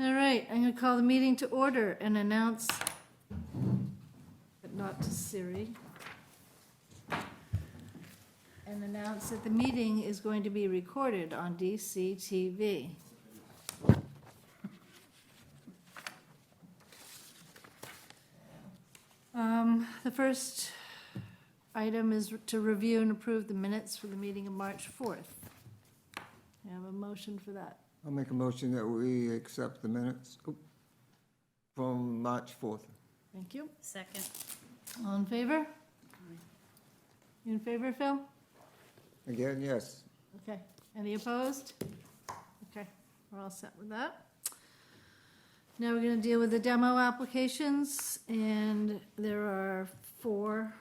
All right, I'm going to call the meeting to order and announce, but not to Siri, and announce that the meeting is going to be recorded on DCTV. The first item is to review and approve the minutes for the meeting of March 4th. I have a motion for that. I'll make a motion that we accept the minutes from March 4th. Thank you. Second. All in favor? You in favor, Phil? Again, yes. Okay. Any opposed? Okay, we're all set with that. Now we're gonna deal with the demo applications, and there are four,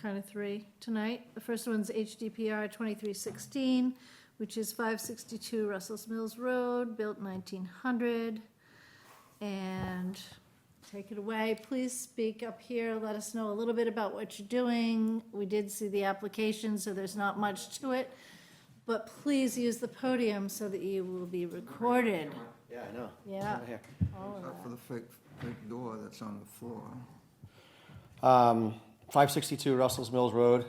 kind of three tonight. The first one's HDPR 2316, which is 562 Russell's Mills Road, built 1900. And take it away. Please speak up here. Let us know a little bit about what you're doing. We did see the application, so there's not much to it. But please use the podium so that you will be recorded. Yeah, I know. Yeah. Over here. All of Except for that. the fake door that's on the floor. 562 Russell's Mills Road.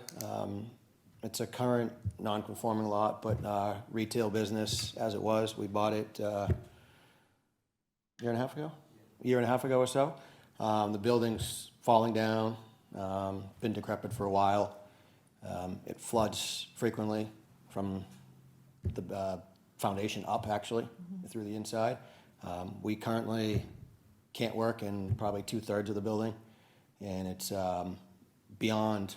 It's a current non-conforming lot, but retail business as it was. We bought it a year and a half ago or so. The building's falling down, been decrepit for a while. It floods frequently from the foundation up, actually, through the inside. We currently can't work in probably 2/3 of the building, and it's beyond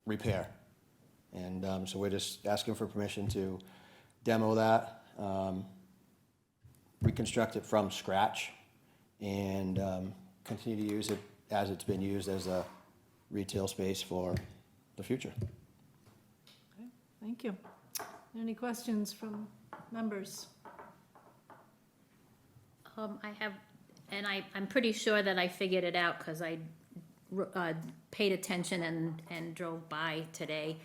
repair. And so we're just asking for permission to demo that, reconstruct it from scratch, and continue to use it as it's been used as a retail space for the future. Okay, thank you. Any questions from members? I have, and I'm pretty sure that I figured it out because I paid attention and drove by today.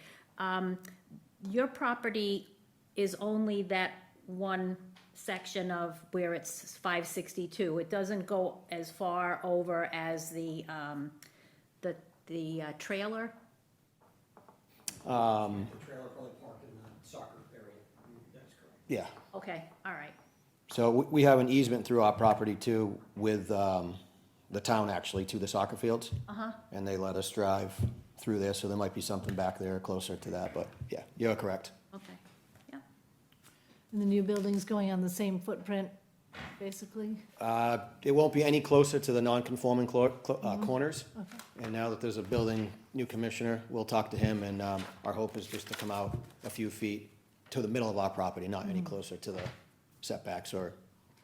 Your property is only that one section of where it's 562. It doesn't go as far over as the trailer? Um, The trailer probably parked in the soccer area. That's correct. yeah, Okay, all right. so we have an easement through our property too with the town actually to the soccer fields. Uh-huh. And they let us drive through there, so there might be something back there closer to that, but yeah, you're correct. Okay, yeah. And the new building's going on the same footprint, basically? It won't be any closer to the non-conforming corners. Okay. And now that there's a building, new commissioner, we'll talk to him, and our hope is just to come out a few feet to the middle of our property, not any closer to the setbacks or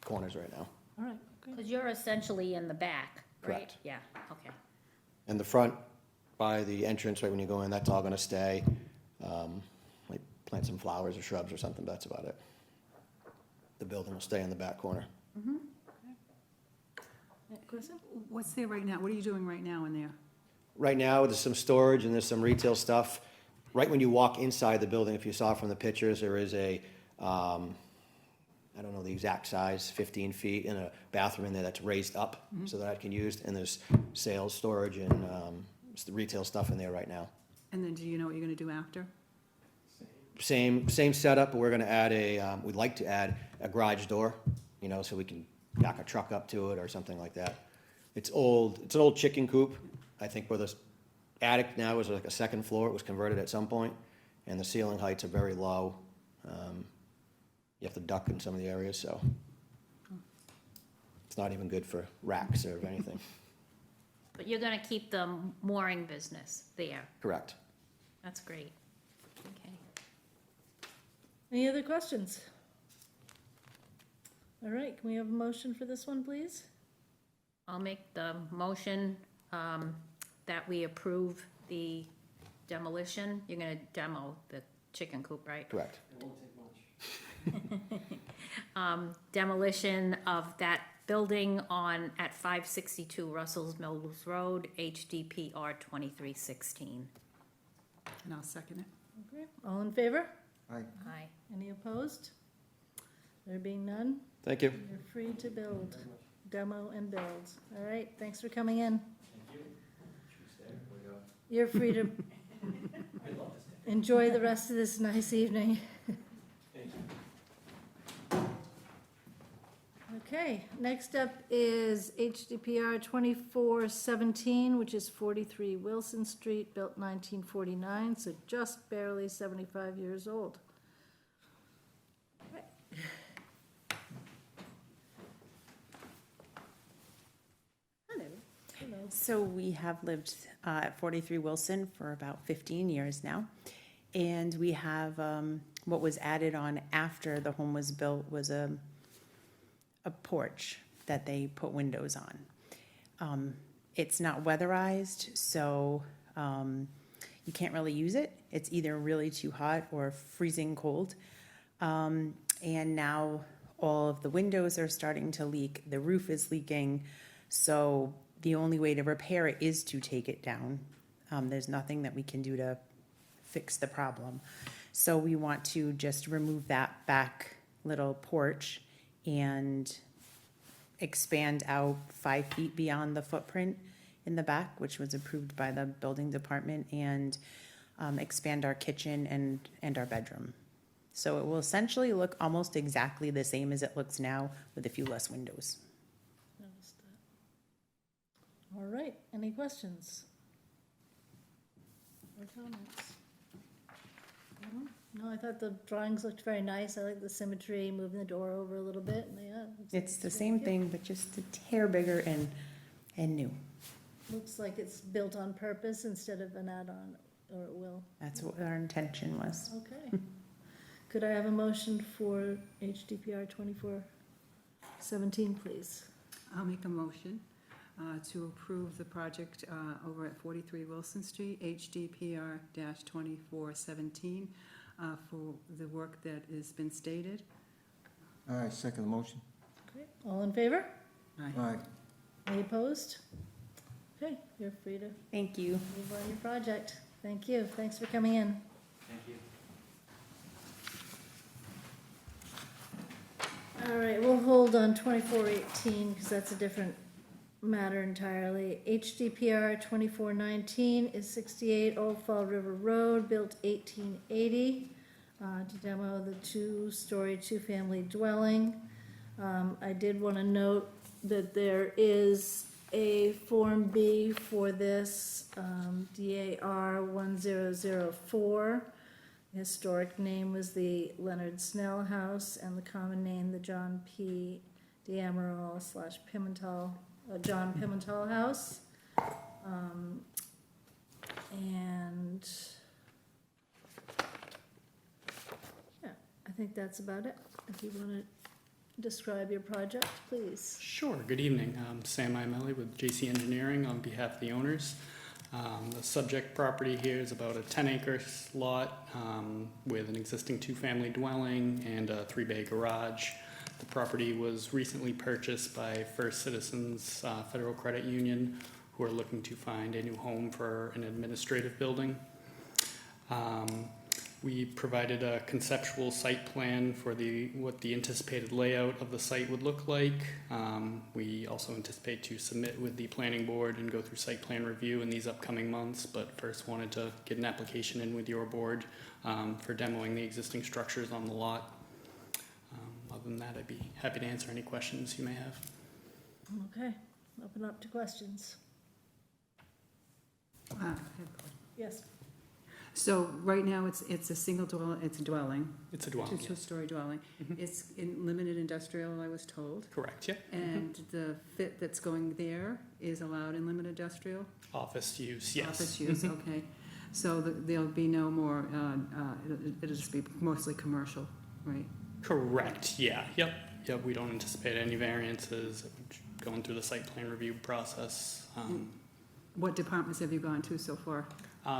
corners right now. All right, good. Because you're essentially in the back, right? Correct. Yeah, okay. And the front, by the entrance, right when you go in, that's all gonna stay. Like plant some flowers or shrubs or something, but that's about it. The building will stay in the back corner. Kristen? What's there right now? What are you doing right now in there? Right now, there's some storage and there's some retail stuff. Right when you walk inside the building, if you saw from the pictures, there is a, I don't know the exact size, 15 feet, and a bathroom in there that's raised up so that I can use, and there's sales, storage, and the retail stuff in there right now. And then do you know what you're gonna do after? Same setup, but we're gonna add we'd like to add a garage door, you know, so we can back a truck up to it or something like that. It's an old chicken coop. I think where the attic now is like a second floor, it was converted at some point, and the ceiling heights are very low. You have to duck in some of the areas, so it's not even good for racks or anything. But you're gonna keep the mooring business there. Correct. That's great. Okay. Any other questions? All right, can we have a motion for this one, please? I'll make the motion that we approve the demolition. You're gonna demo the chicken coop, right? Correct. It won't take much. Demolition of that building at 562 Russell's Mills Road, HDPR 2316. And I'll second it. Okay, all in favor? Aye. Aye. Any opposed? There being none, Thank you. you're free to build, demo and build. All right, thanks for coming in. You're free to enjoy the rest of this nice evening. Okay, next up is HDPR 2417, which is 43 Wilson Street, built 1949, so just barely 75 years old. Hello. Hello. So we have lived at 43 Wilson for about 15 years now. And we have, what was added on after the home was built was a porch that they put windows on. It's not weatherized, so you can't really use it. It's either really too hot or freezing cold. And now all of the windows are starting to leak. The roof is leaking. So the only way to repair it is to take it down. There's nothing that we can do to fix the problem. So we want to just remove that back little porch and expand out 5 feet beyond the footprint in the back, which was approved by the building department, and expand our kitchen and our bedroom. So it will essentially look almost exactly the same as it looks now, with a few less windows. Noticed that. All right, any questions? Or comments? No, I thought the drawings looked very nice. I like the symmetry, moving the door over a little bit, and yeah. looks like It's the very same cute. thing, but just a hair bigger and new. Looks like it's built on purpose instead of an add-on, or it will. That's what our intention was. Okay. Could I have a motion for HDPR 2417, please? I'll make a motion to approve the project over at 43 Wilson Street, HDPR-2417, for the work that has been stated. All right, second the motion. Okay, all in favor? Aye. All right, Any opposed? Okay, you're free to Thank you. move on your project. Thank you, thanks for coming in. Thank you. All right, we'll hold on 2418, because that's a different matter entirely. HDPR 2419 is 68 Old Fall River Road, built 1880, to demo the two-story, two-family dwelling. I did want to note that there is a Form B for this, DAR 1004. The historic name was the Leonard Snell House, and the common name, the John P. D'Amaral / Pimental, John Pimental House. And, yeah, I think that's about it. If you want to describe your project, please. Sure. Good evening. I'm Sam Imelli with JC Engineering on behalf of the owners. The subject property here is about a 10-acre lot with an existing two-family dwelling and a 3-bay garage. The property was recently purchased by First Citizens Federal Credit Union, who are looking to find a new home for an administrative building. We provided a conceptual site plan for what the anticipated layout of the site would look like. We also anticipate to submit with the planning board and go through site plan review in these upcoming months, but first wanted to get an application in with your board for demoing the existing structures on the lot. Other than that, I'd be happy to answer any questions you may have. Okay, open up to questions. Yes. So right now, it's a single dwelling, it's a dwelling, It's a dwelling, yes. two-story dwelling. Mhm. It's in limited industrial, I was told. Correct, yeah. And the fit that's going there is allowed in limited industrial? Office use, yes. Office use, okay. So there'll be no more, it'll just be mostly commercial, right? Correct, yeah, yep, we don't anticipate any variances, going through the site plan review process. What departments have you gone to so far?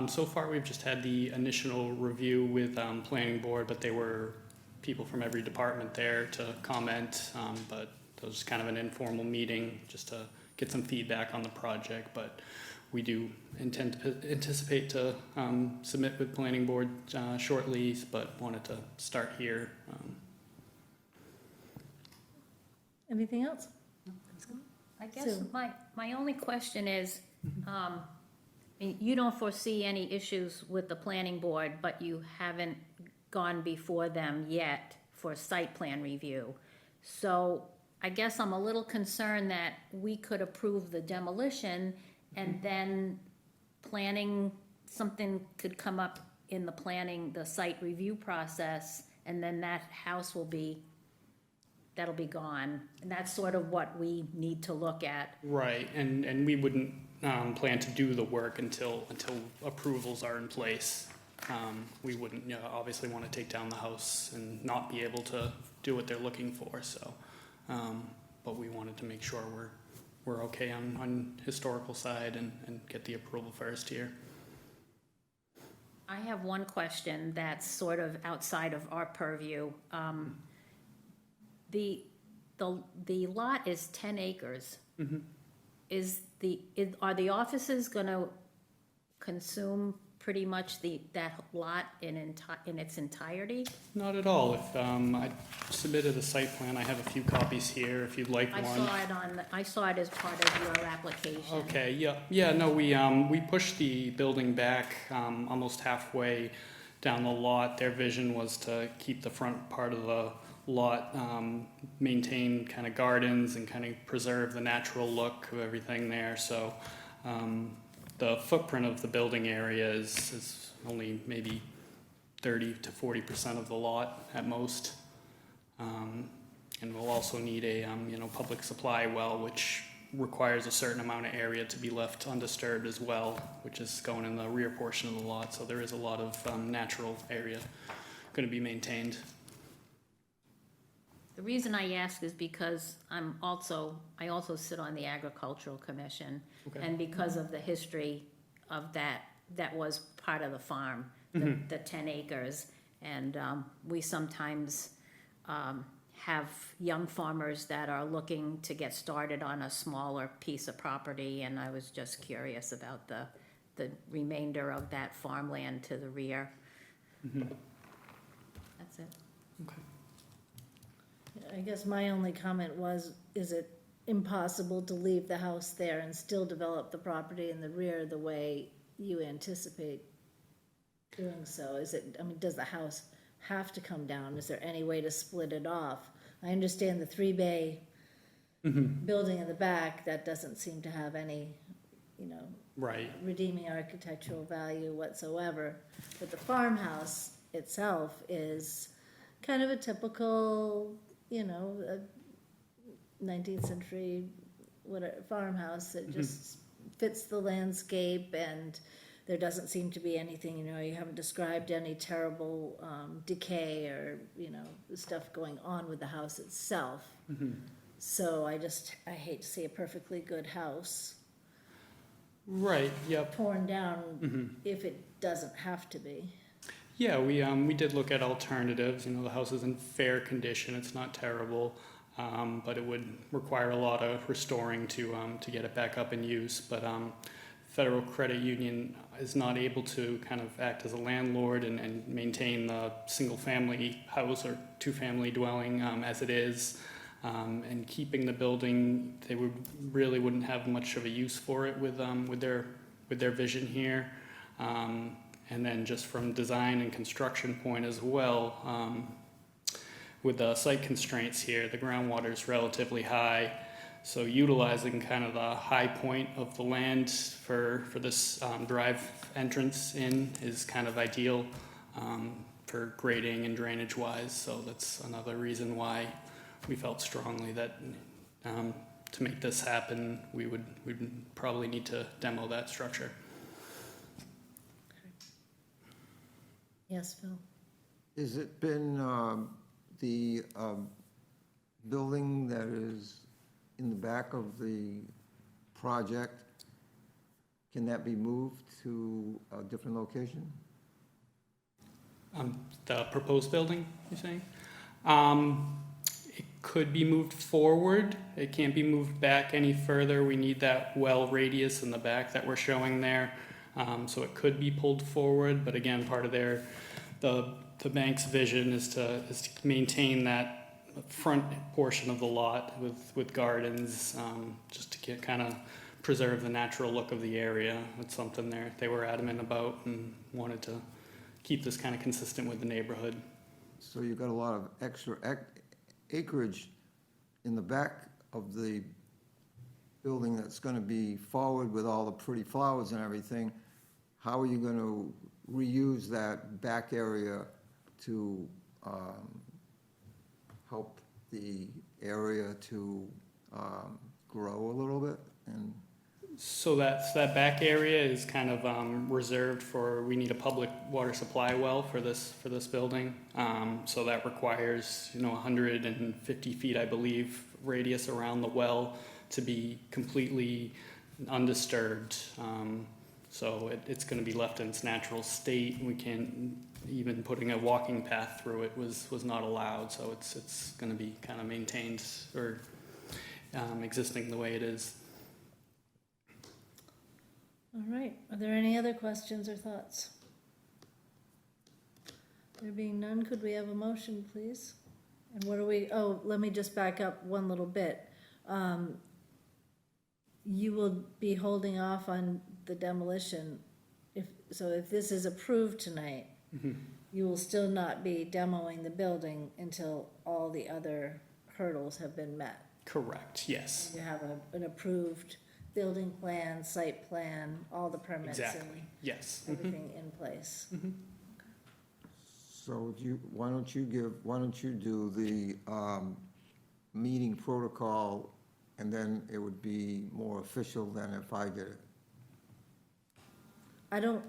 So far, we've just had the initial review with planning board, but there were people from every department there to comment, but it was just kind of an informal meeting just to get some feedback on the project, but we do anticipate to submit with planning board shortly, but wanted to start here. Anything else? I guess Sue. my only question is, you don't foresee any issues with the planning board, but you haven't gone before them yet for site plan review. So I guess I'm a little concerned that we could approve the demolition and then something could come up in the site review process, and then that house that'll be gone. And that's sort of what we need to look at. Right, and we wouldn't plan to do the work until approvals are in place. We wouldn't, obviously want to take down the house and not be able to do what they're looking for, so. But we wanted to make sure we're okay on historical side and get the approval first here. I have one question that's sort of outside of our purview. The lot is 10 acres. Are the offices gonna consume pretty much that lot in its entirety? Not at all. If I submitted a site plan, I have a few copies here if you'd like one. I saw it as part of your application. Okay, yeah, no, we pushed the building back almost halfway down the lot. Their vision was to keep the front part of the lot, maintain kind of gardens and kind of preserve the natural look of everything there. So the footprint of the building area is only maybe 30 to 40% of the lot at most. And we'll also need a public supply well, which requires a certain amount of area to be left undisturbed as well, which is going in the rear portion of the lot. So there is a lot of natural area going to be maintained. The reason I ask is because I also sit on the Agricultural Commission, Okay. and because of the history of that was part of the farm, the 10 acres, and we sometimes have young farmers that are looking to get started on a smaller piece of property, and I was just curious about the remainder of that farmland to the rear. That's it. Okay. I guess my only comment was, is it impossible to leave the house there and still develop the property in the rear the way you anticipate doing so? Does the house have to come down? Is there any way to split it off? I understand the 3-bay building in the back, that doesn't seem to have any, Right. redeeming architectural value whatsoever. But the farmhouse itself is kind of a typical, 19th century farmhouse that just fits the landscape, and there doesn't seem to be anything, you haven't described any terrible decay or, stuff going on with the house itself. So I hate to see a perfectly good house Right, yep. torn down if it doesn't have to be. Yeah, we did look at alternatives. The house is in fair condition. It's not terrible, but it would require a lot of restoring to get it back up in use. But Federal Credit Union is not able to kind of act as a landlord and maintain the single-family house or two-family dwelling as it is. And keeping the building, they wouldn't have much of a use for it with their vision here. And then just from design and construction point as well, with the site constraints here, the groundwater is relatively high. So utilizing kind of the high point of the land for this drive entrance in is kind of ideal for grading and drainage wise. So that's another reason why we felt strongly that to make this happen, we'd probably need to demo that structure. Yes, Phil? Has it been the building that is in the back of the project, can that be moved to a different location? The proposed building, you're saying? It could be moved forward. It can't be moved back any further. We need that well radius in the back that we're showing there. So it could be pulled forward, but again, part of the bank's vision is to maintain that front portion of the lot with gardens, just to get, kind of preserve the natural look of the area. It's something they were adamant about and wanted to keep this kind of consistent with the neighborhood. So you've got a lot of extra acreage in the back of the building that's gonna be forward with all the pretty flowers and everything. How are you gonna reuse that back area to help the area to grow a little bit? And So that back area is kind of reserved for, we need a public water supply well for this building. So that requires, 150 feet, I believe, radius around the well to be completely undisturbed. So it's going to be left in its natural state. We can't, even putting a walking path through it was not allowed. So it's going to be kind of maintained or existing the way it is. All right, are there any other questions or thoughts? There being none, could we have a motion, please? And what are we, let me just back up one little bit. You will be holding off on the demolition. If this is approved tonight, you will still not be demoing the building until all the other hurdles have been met. Correct, yes. You have an approved building plan, site plan, all the permits and Exactly, yes. everything in place. so why don't you do the meeting protocol, and then it would be more official than if I did it?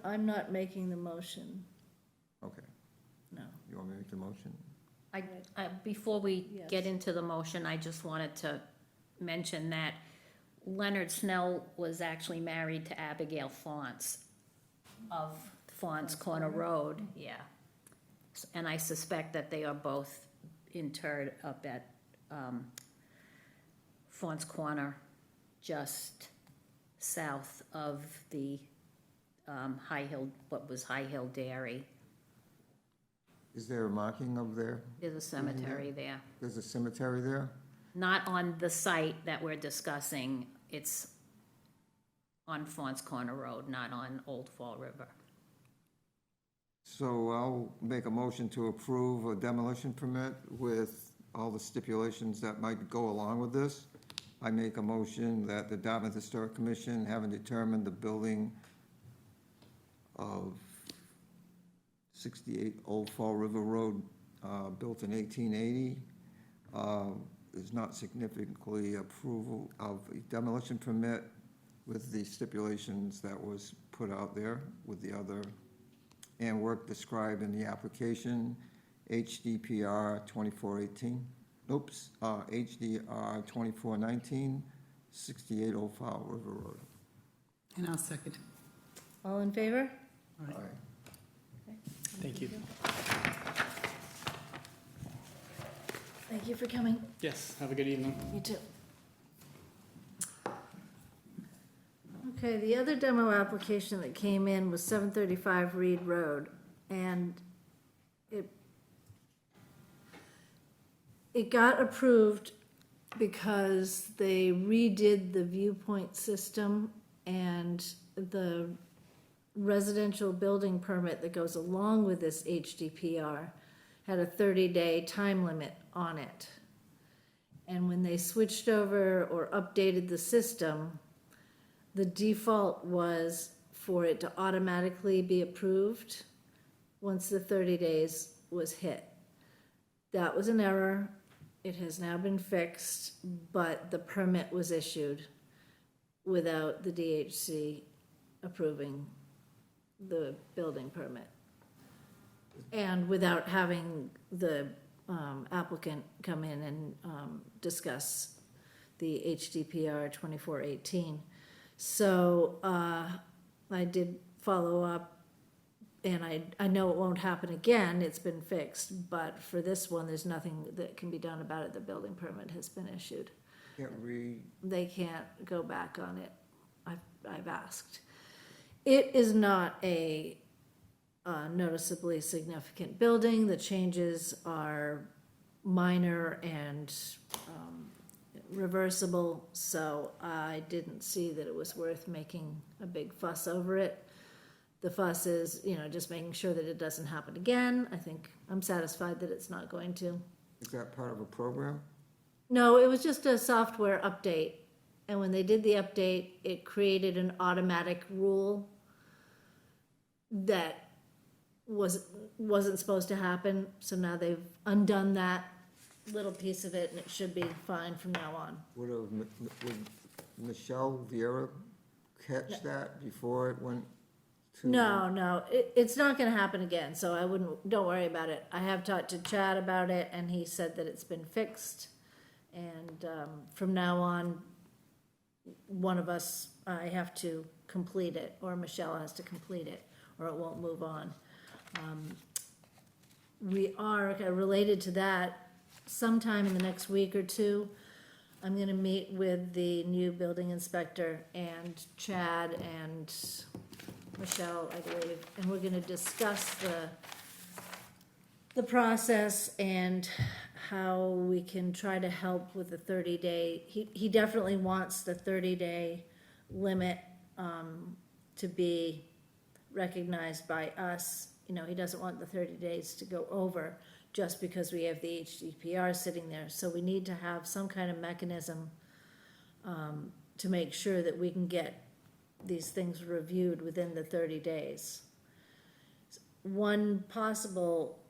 I'm not making the motion, Okay, no. you want me to make the motion? Before we Yes. get into the motion, I just wanted to mention that Leonard Snell was actually married to Abigail Faunce of Faunce Corner Road, yeah. And I suspect that they are both interred up at Faunce Corner, just south of the what was High Hill Dairy. Is there a marking of there? There's a cemetery there. There's a cemetery there? Not on the site that we're discussing, it's on Faunce Corner Road, not on Old Fall River. So I'll make a motion to approve a demolition permit with all the stipulations that might go along with this. I make a motion that the Dartmouth Historic Commission, having determined the building of 68 Old Fall River Road, built in 1880, is not significantly approval of a demolition permit with the stipulations that was put out there with the other, and work described in the application, HDPR 2418, HDR 2419, 68 Old Fall River Road. And I'll second. All in favor? Aye. Thank you. Thank you for coming. Yes, have a good evening. You too. Okay, the other demo application that came in was 735 Reed Road, and it got approved because they redid the viewpoint system, and the residential building permit that goes along with this HDPR had a 30-day time limit on it. And when they switched over or updated the system, the default was for it to automatically be approved once the 30 days was hit. That was an error. It has now been fixed, but the permit was issued without the DHC approving the building permit. And without having the applicant come in and discuss the HDPR 2418. So I did follow up, and I know it won't happen again, it's been fixed, but for this one, there's nothing that can be done about it, the building permit has been issued. They can't go back on it, I've asked. It is not a noticeably significant building, the changes are minor and reversible, so I didn't see that it was worth making a big fuss over it. The fuss is, just making sure that it doesn't happen again. I think I'm satisfied that it's not going to. Is that part of a program? No, it was just a software update. And when they did the update, it created an automatic rule that wasn't supposed to happen. So now they've undone that little piece of it, and it should be fine from now on. Would Michelle Vieira catch that before it went to? No, it's not gonna happen again, so don't worry about it. I have talked to Chad about it, and he said that it's been fixed. And from now on, one of us, I have to complete it, or Michelle has to complete it, or it won't move on. We are, related to that, sometime in the next week or two, I'm gonna meet with the new building inspector and Chad and Michelle, I believe, and we're gonna discuss the process and how we can try to help with the 30-day. He definitely wants the 30-day limit to be recognized by us. He doesn't want the 30 days to go over just because we have the HDPR sitting there. So we need to have some kind of mechanism to make sure that we can get these things reviewed within the 30 days. One possible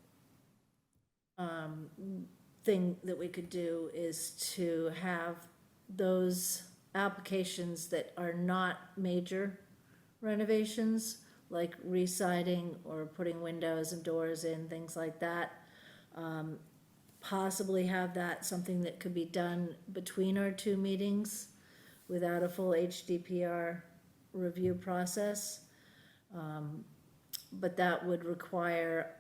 thing that we could do is to have those applications that are not major renovations, like re-siding or putting windows and doors in, things like that. Possibly have that something that could be done between our two meetings without a full HDPR review process. But that would require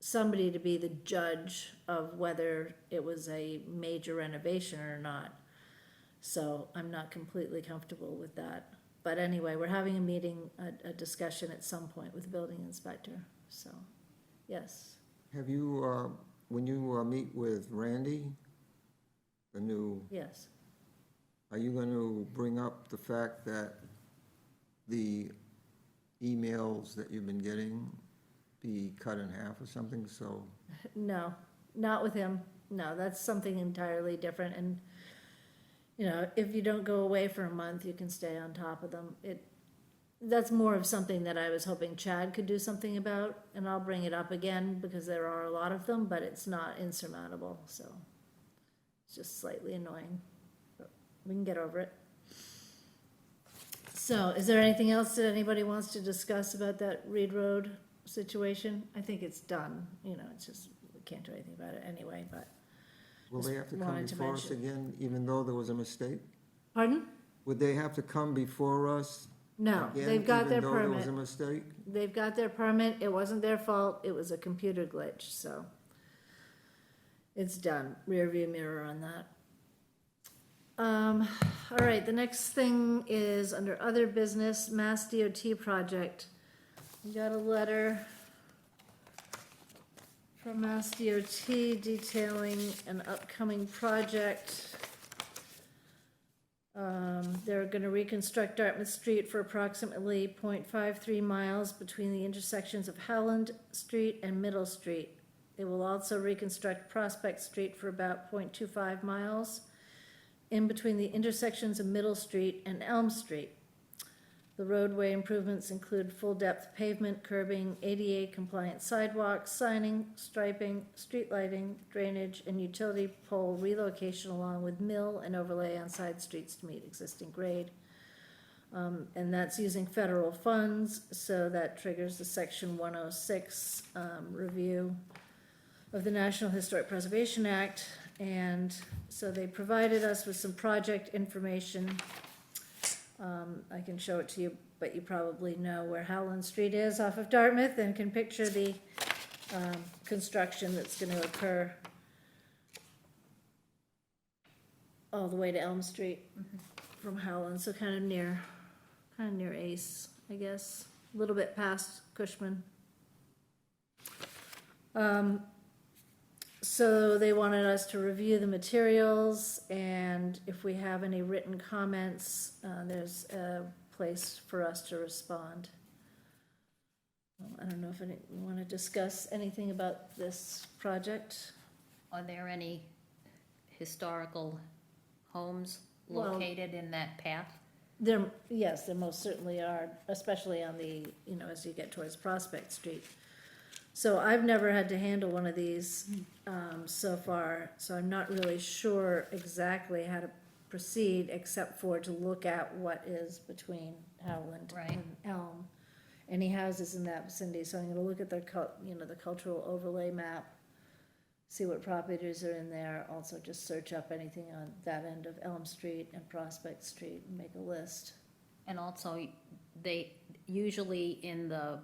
somebody to be the judge of whether it was a major renovation or not. So I'm not completely comfortable with that. But anyway, we're having a meeting, a discussion at some point with the building inspector, so, yes. Have you, when you meet with Randy, the new, Yes. are you going to bring up the fact that the emails that you've been getting be cut in half or something, so? No, not with him. No, that's something entirely different. And, if you don't go away for a month, you can stay on top of them. That's more of something that I was hoping Chad could do something about, and I'll bring it up again because there are a lot of them, but it's not insurmountable, so it's just slightly annoying, but we can get over it. So, is there anything else that anybody wants to discuss about that Reed Road situation? I think it's done, it's just, we can't do anything about it anyway, but. Will they have to come wanted to before us mention. again, even though there was a mistake? Pardon? Would they have to come before us No, again, they've got their even though there was permit. a mistake? They've got their permit. It wasn't their fault. It was a computer glitch, so it's done. Rear view mirror on that. All right, the next thing is under other business, Mass DOT project. We got a letter from Mass DOT detailing an upcoming project. They're gonna reconstruct Dartmouth Street for approximately 0.53 miles between the intersections of Howland Street and Middle Street. They will also reconstruct Prospect Street for about 0.25 miles in between the intersections of Middle Street and Elm Street. The roadway improvements include full-depth pavement, curbing, ADA compliant sidewalks, signing, striping, street lighting, drainage, and utility pole relocation along with mill and overlay on side streets to meet existing grade. And that's using federal funds, so that triggers the Section 106 review of the National Historic Preservation Act. And so they provided us with some project information. I can show it to you, but you probably know where Howland Street is off of Dartmouth and can picture the construction that's going to occur all the way to Elm Street from Howland, so kind of near Ace, I guess, a little bit past Cushman. So So they wanted us to review the materials, and if we have any written comments, there's a place for us to respond. Well, I don't know if you want to discuss anything about this project? Are there any historical homes Well- located in that path? Yes, there most certainly are, especially on the, as you get towards Prospect Street. So I've never had to handle one of these so far, so I'm not really sure exactly how to proceed, except for to look at what is between Howland Right. and Elm. Any houses in that vicinity, so I'm gonna look at the the cultural overlay map, see what properties are in there, also just search up anything on that end of Elm Street and Prospect Street and make a list. And also, they, usually in the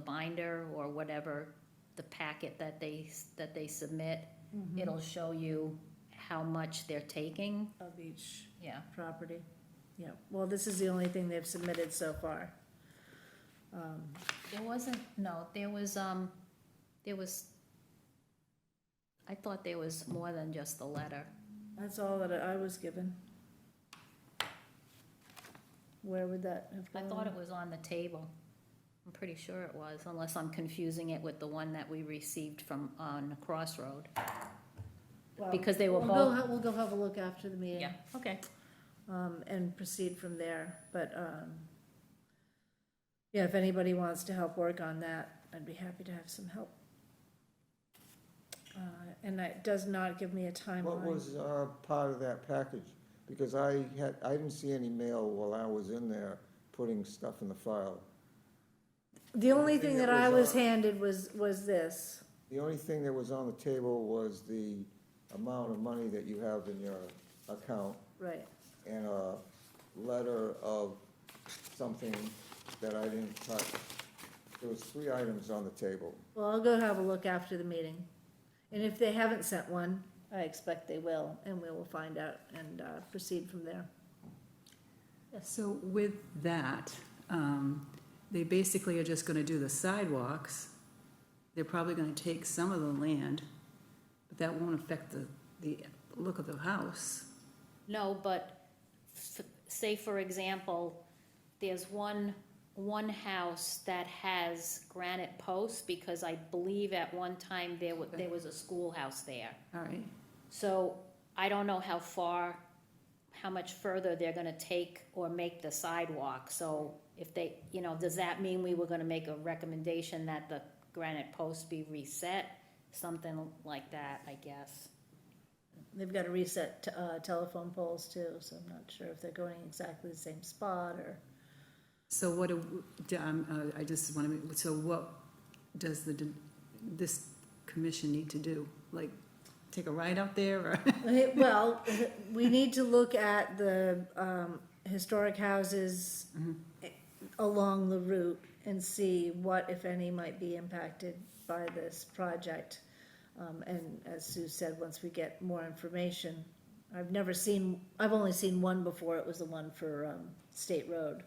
binder or whatever, the packet that they submit, it'll show you how much they're taking. Of each Yeah. property, yeah, well, this is the only thing they've submitted so far. There wasn't, no, there was, I thought there was more than just the letter. That's all that I was given. Where would that have I gone? thought it was on the table. I'm pretty sure it was, unless I'm confusing it with the one that we received from, on Crossroad. Well, because they were We'll go have a look after the meeting. Yeah, okay. And proceed from there, but, yeah, if anybody wants to help work on that, I'd be happy to have some help. And that does not give me a timeline. What was part of that package? Because I didn't see any mail while I was in there putting stuff in the file. The only thing that I was on- handed was this. The only thing that was on the table was the amount of money that you have in your account Right, and a letter of something that I didn't touch. There was 3 items on the table. well, I'll go have a look after the meeting. And if they haven't sent one, I expect they will, and we will find out and proceed from there. So with that, they basically are just gonna do the sidewalks. They're probably gonna take some of the land, but that won't affect the look of the house. No, but say for example, there's one house that has granite posts, because I believe at one time there was a schoolhouse there. All right, So I don't know how much further they're gonna take or make the sidewalk. So if they, does that mean we were gonna make a recommendation that the granite posts be reset? Something like that, I guess. They've got to reset telephone poles too, so I'm not sure if they're going exactly the same spot or. so what I just wanna so what does this commission need to do? Like, take a ride out there, or? Well, we need to look at the historic houses along the route and see what, if any, might be impacted by this project. And as Sue said, once we get more information, I've only seen one before, it was the one for State Road.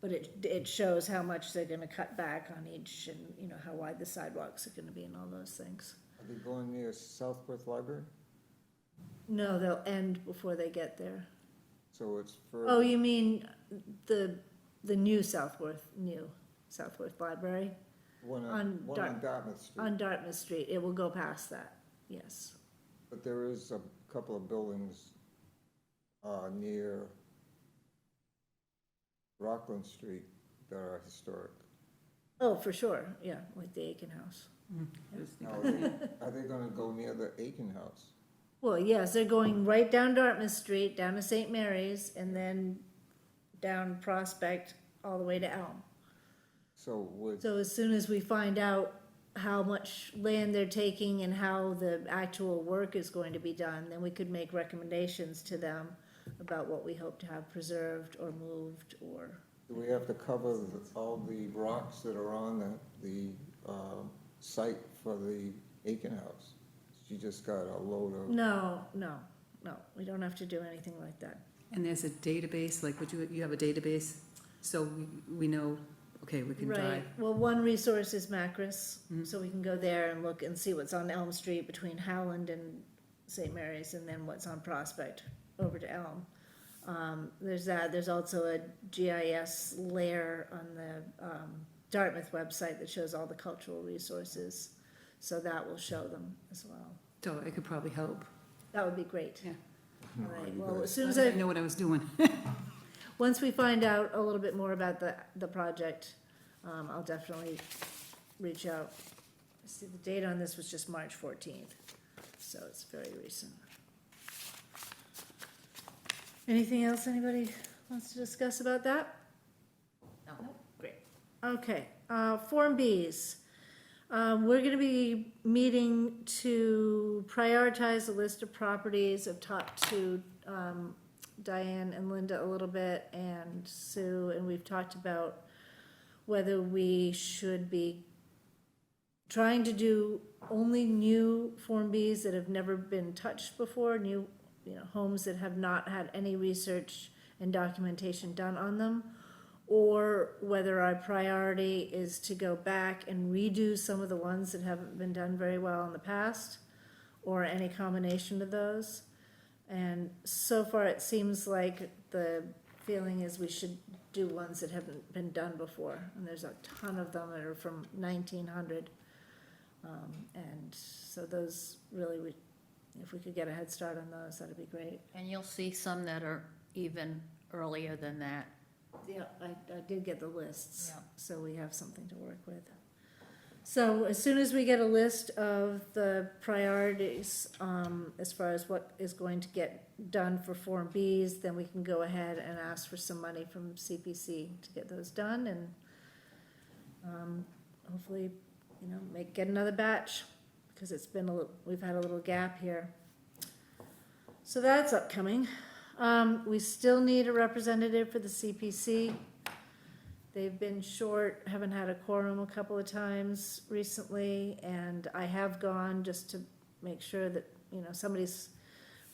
But it shows how much they're gonna cut back on each, and how wide the sidewalks are gonna be and all those things. Are they going near Southworth Library? No, they'll end before they get there. So it's for. Oh, you mean the new Southworth Library One on on Dartmouth Street. on Dartmouth Street? It will go past that, yes. But there is a couple of buildings near Rockland Street that are historic. Oh, for sure, yeah, like the Aiken House. Now, are they gonna go near the Aiken House? Well, yes, they're going right down Dartmouth Street, down to St. Mary's, and then down Prospect, all the way to Elm. So would, So as soon as we find out how much land they're taking and how the actual work is going to be done, then we could make recommendations to them about what we hope to have preserved or moved or. do we have to cover all the rocks that are on the site for the Aiken House? She just got a load of. No, we don't have to do anything like that. And there's a database, like, you have a database, so we know okay, we can Right, drive. well, one resource is Macris, so we can go there and look and see what's on Elm Street between Howland and St. Mary's, and then what's on Prospect over to Elm. There's that, there's also a GIS layer on the Dartmouth website that shows all the cultural resources, so that will show them as well. So it could probably help. That would be great. Yeah. All right, well, as soon I as didn't know what I was doing. once we find out a little bit more about the project, I'll definitely reach out. See, the date on this was just March 14th, so it's very recent. Anything else anybody wants to discuss about that? No. Great. Okay, Form Bs. We're gonna be meeting to prioritize a list of properties. I've talked to Diane and Linda a little bit, and Sue, and we've talked about whether we should be trying to do only new Form Bs that have never been touched before, new, homes that have not had any research and documentation done on them, or whether our priority is to go back and redo some of the ones that haven't been done very well in the past, or any combination of those. And so far, it seems like the feeling is we should do ones that haven't been done before, and there's a ton of them that are from 1900. And so those really, if we could get a head start on those, that'd be great. And you'll see some that are even earlier than that. Yeah, I did get the lists, Yeah. so we have something to work with. So as soon as we get a list of the priorities, as far as what is going to get done for Form Bs, then we can go ahead and ask for some money from CPC to get those done, and hopefully, get another batch, because we've had a little gap here. So that's upcoming. We still need a representative for the CPC. They've been short, haven't had a quorum a couple of times recently, and I have gone just to make sure that, somebody's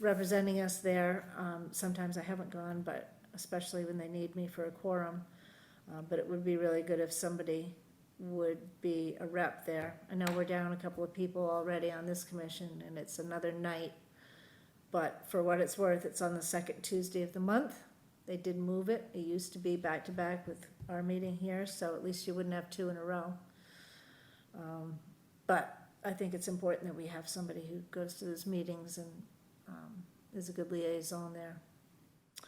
representing us there. Sometimes I haven't gone, but especially when they need me for a quorum. But it would be really good if somebody would be a rep there. I know we're down a couple of people already on this commission, and it's another night. But for what it's worth, it's on the second Tuesday of the month. They did move it. It used to be back to back with our meeting here, so at least you wouldn't have two in a row. But I think it's important that we have somebody who goes to those meetings and is a good liaison there.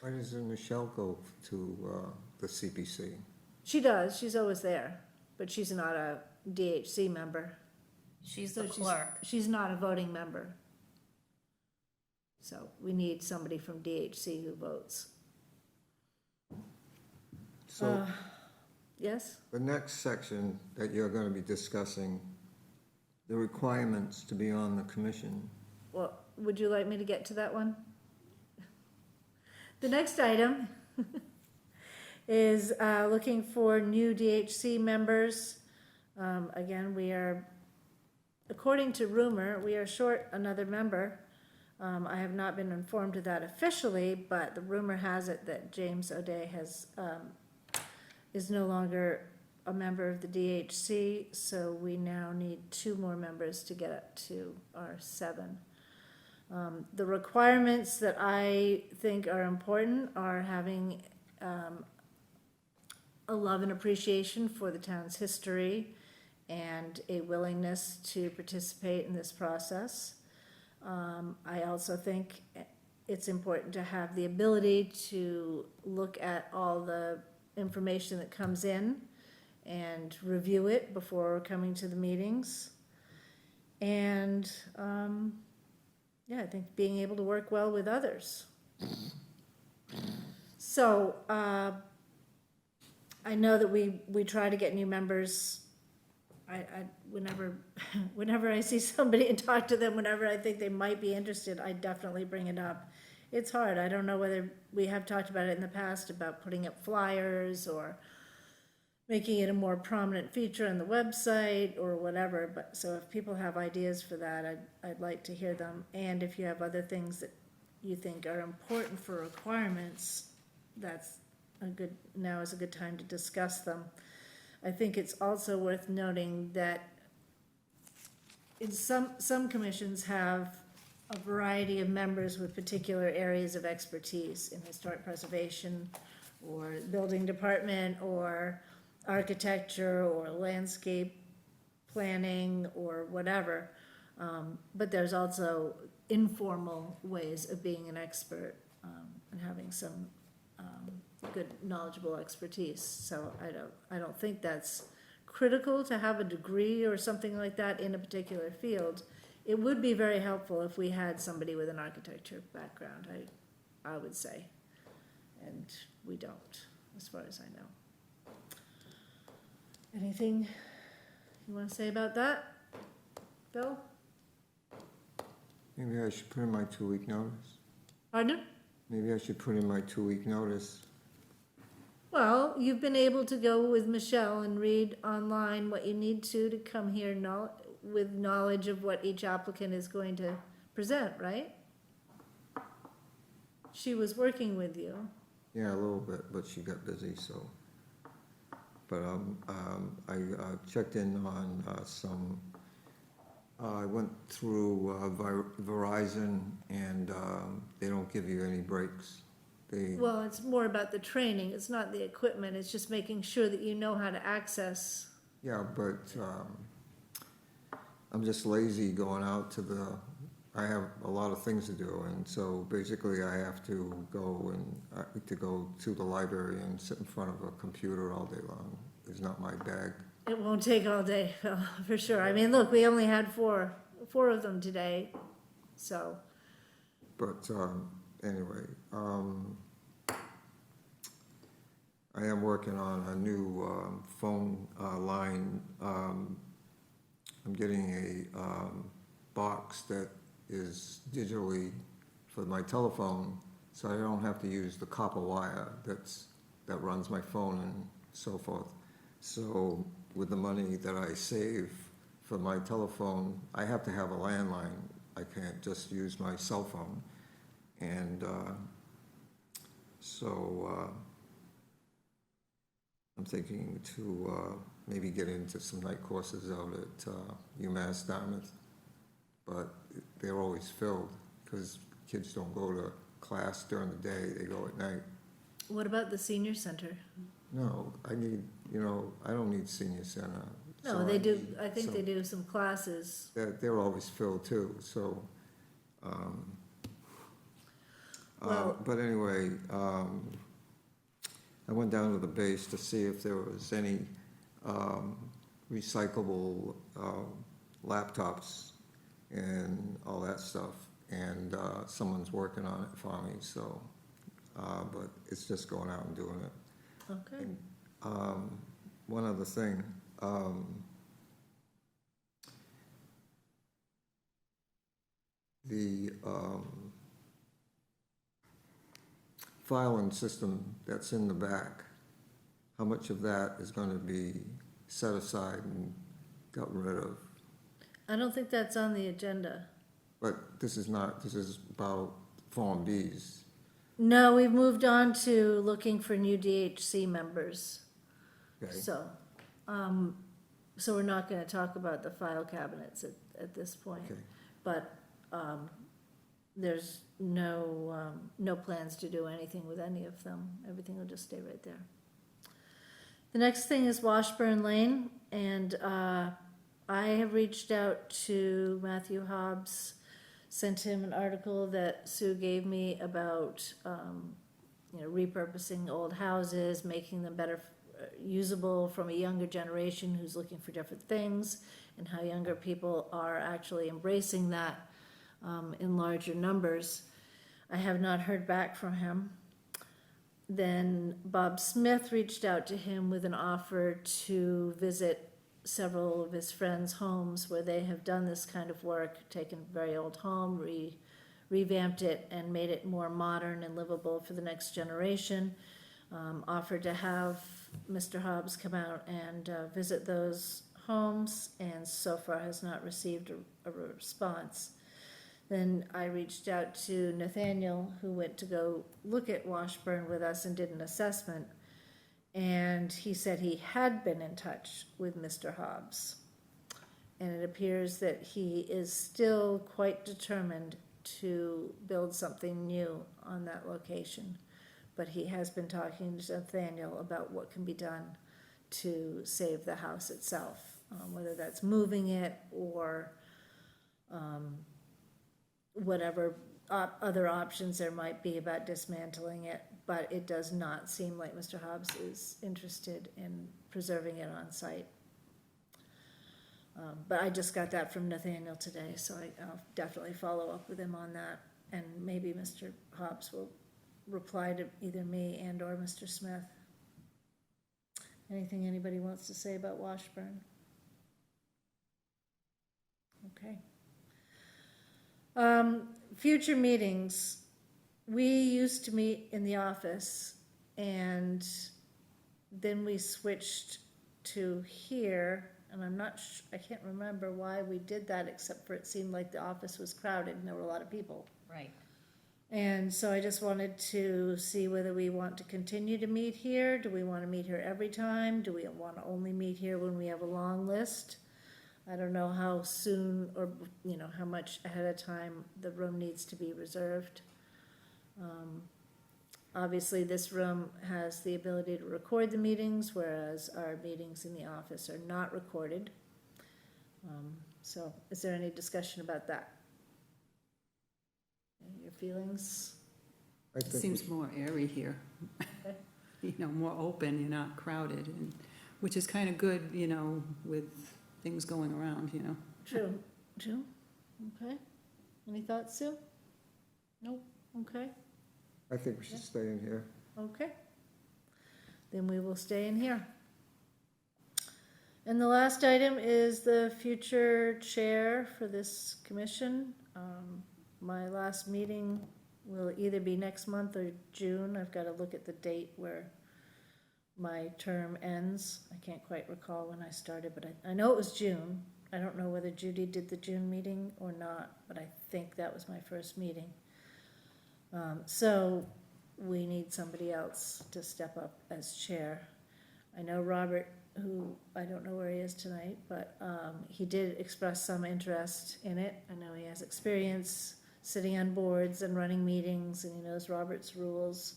Why doesn't Michelle go to the CPC? She does. She's always there, but she's not a DHC member. She's So the clerk. She's not a voting member. So we need somebody from DHC who votes. So Yes? the next section that you're going to be discussing, the requirements to be on the commission. Well, would you like me to get to that one? The next item is looking for new DHC members. Again, we are, according to rumor, we are short another member. I have not been informed of that officially, but the rumor has it that James O'Day is no longer a member of the DHC, so we now need 2 more members to get up to our 7. The requirements that I think are important are having a love and appreciation for the town's history and a willingness to participate in this process. I also think it's important to have the ability to look at all the information that comes in and review it before coming to the meetings. And, I think being able to work well with others. So, I know that we try to get new members. Whenever I see somebody and talk to them, whenever I think they might be interested, I definitely bring it up. It's hard. I don't know whether we have talked about it in the past about putting up flyers or making it a more prominent feature on the website or whatever. But so if people have ideas for that, I'd like to hear them. And if you have other things that you think are important for requirements, now is a good time to discuss them. I think it's also worth noting that in some commissions have a variety of members with particular areas of expertise in historic preservation, or building department, or architecture, or landscape planning, or whatever. But there's also informal ways of being an expert, and having some, good knowledgeable expertise. So I don't think that's critical to have a degree or something like that in a particular field. It would be very helpful if we had somebody with an architecture background, I would say. And we don't, as far as I know. Anything you wanna say about that, Bill? Maybe I should put in my 2-week notice. Pardon? Maybe I should put in my 2-week notice. Well, you've been able to go with Michelle and read online what you need to come here with knowledge of what each applicant is going to present, right? She was working with you. Yeah, a little bit, but she got busy, so. But I checked in on some, I went through Verizon, and they don't give you any breaks. They, Well, it's more about the training, it's not the equipment, it's just making sure that you know how to access. yeah, but I'm just lazy going out to I have a lot of things to do, and so basically I have to go to the library and sit in front of a computer all day long. It's not my bag. It won't take all day, Phil, for sure. I mean, look, we only had four of them today, so. But anyway, I am working on a new phone line. I'm getting a box that is digitally for my telephone, so I don't have to use the copper wire that runs my phone and so forth. So with the money that I save for my telephone, I have to have a landline. I can't just use my cell phone. And so I'm thinking to maybe get into some night courses out at UMass Dartmouth, but they're always filled because kids don't go to class during the day, they go at night. What about the senior center? No, I need, I don't need senior center. No, So they do, need- I think so they do some classes. They're always filled too, so. Well- But anyway, I went down to the base to see if there was any recyclable laptops and all that stuff. And someone's working on it for me, so, but it's just going out and doing it. Okay. And one other thing, the filing system that's in the back, how much of that is going to be set aside and gotten rid of? I don't think that's on the agenda. But this is about Form Bs. No, we've moved on to looking for new DHC members. Okay. So we're not gonna talk about the file cabinets at this point. Okay. But, there's no plans to do anything with any of them. Everything will just stay right there. The next thing is Washburn Lane, and, I have reached out to Matthew Hobbs, sent him an article that Sue gave me about, repurposing old houses, making them better usable from a younger generation who's looking for different things, and how younger people are actually embracing that in larger numbers. I have not heard back from him. Then Bob Smith reached out to him with an offer to visit several of his friends' homes where they have done this kind of work, taken a very old home, revamped it and made it more modern and livable for the next generation. Offered to have Mr. Hobbs come out and visit those homes, and so far has not received a response. Then I reached out to Nathaniel, who went to go look at Washburn with us and did an assessment. And he said he had been in touch with Mr. Hobbs. And it appears that he is still quite determined to build something new on that location. But he has been talking to Nathaniel about what can be done to save the house itself, whether that's moving it or whatever other options there might be about dismantling it. But it does not seem like Mr. Hobbs is interested in preserving it on site. But I just got that from Nathaniel today, so I'll definitely follow up with him on that. And maybe Mr. Hobbs will reply to either me and or Mr. Smith. Anything anybody wants to say about Washburn? Okay. Future meetings. We used to meet in the office, and then we switched to here, and I can't remember why we did that, except for it seemed like the office was crowded and there were a lot of people. Right. And so I just wanted to see whether we want to continue to meet here. Do we want to meet here every time? Do we want to only meet here when we have a long list? I don't know how soon or, how much ahead of time the room needs to be reserved. Obviously, this room has the ability to record the meetings, whereas our meetings in the office are not recorded. So is there any discussion about that? Your feelings? I think Seems more airy here. More open, you're not crowded, which is kind of good, with things going around, True. Okay. Any thoughts, Sue? Nope. Okay. I think we should stay in here. Okay. Then we will stay in here. And the last item is the future chair for this commission. My last meeting will either be next month or June. I've got to look at the date where my term ends. I can't quite recall when I started, but I know it was June. I don't know whether Judy did the June meeting or not, but I think that was my first meeting. So we need somebody else to step up as chair. I know Robert, who I don't know where he is tonight, but he did express some interest in it. I know he has experience sitting on boards and running meetings, and he knows Robert's rules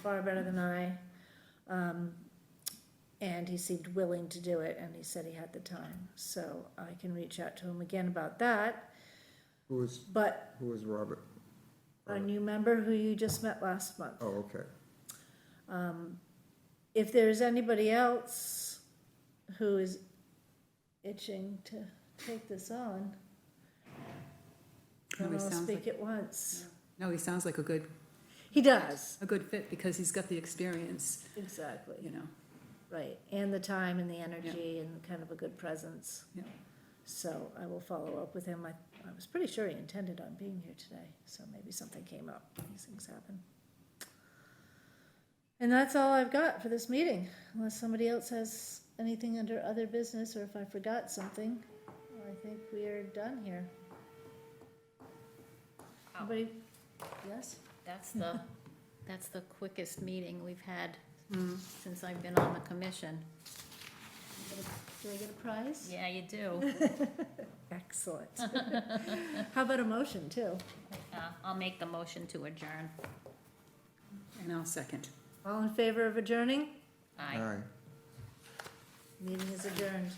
far better than I. And he seemed willing to do it, and he said he had the time. So I can reach out to him again about that. Who is But Robert? a new member who you just met last month. Oh, okay. If there's anybody else who is itching to take this on, No, then he I'll sounds speak like- at once. No, he sounds like a good He does, fit because he's got the experience, exactly, right, and the time and the energy and kind of a good presence. Yeah. So I will follow up with him. I was pretty sure he intended on being here today, so maybe something came up. These things happen. And that's all I've got for this meeting, unless somebody else has anything under other business, or if I forgot something. I think we are done here. Anybody? Yes? That's the quickest meeting we've had since I've been on the commission. Do I get a prize? Yeah, you do. Excellent. How about a motion, too? I'll make the motion to adjourn. and I'll second. All in favor of adjourning? Aye. All right. Meeting is adjourned.